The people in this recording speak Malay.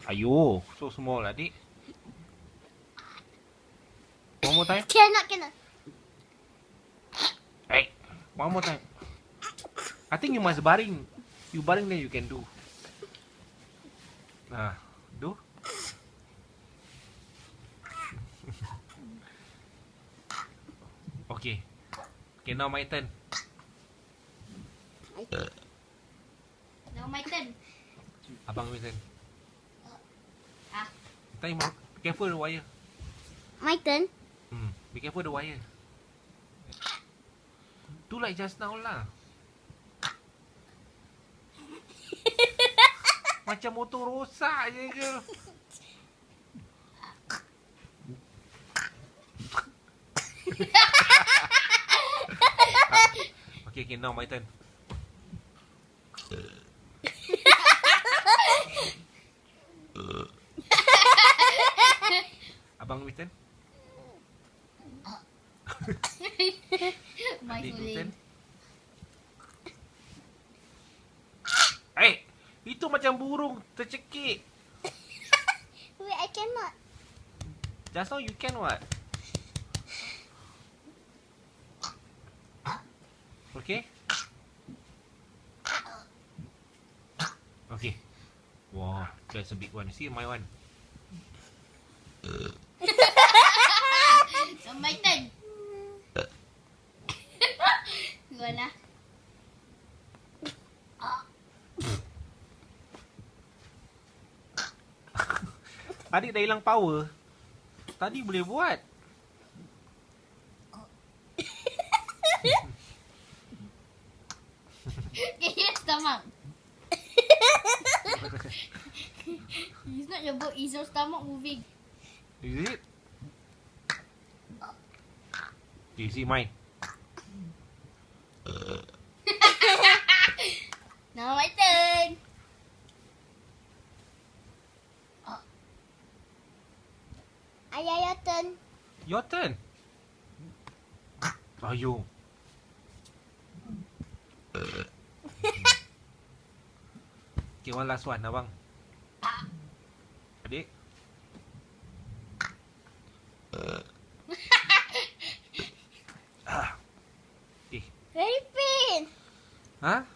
Ayo, so small adik. One more time. Cannot. Hey, one more time. I think you must baring. You baring then you can do. Nah, do. Okay. Okay, now my turn. Now my turn. Abang punya turn. Ah. Time. Be careful the wire. My turn. Be careful the wire. Do like just now lah. Macam motor rosak je ke? Okay, now my turn. Abang punya turn. My Adik punya turn. turn. Itu macam burung tercekik. Wait, I cannot. Just now you can what? Okay? Okay. Wow, that's a big one. See my one. Now my turn. Go na. Adik dah hilang power. Tadi boleh buat. Yes, stomach. It's not your boat, it's your stomach moving. Is it? You see mine. Now my turn. Ayah, your turn. Your turn. Ayo. Okay, one last one, abang. Adik. Okay. Very pain. Ha?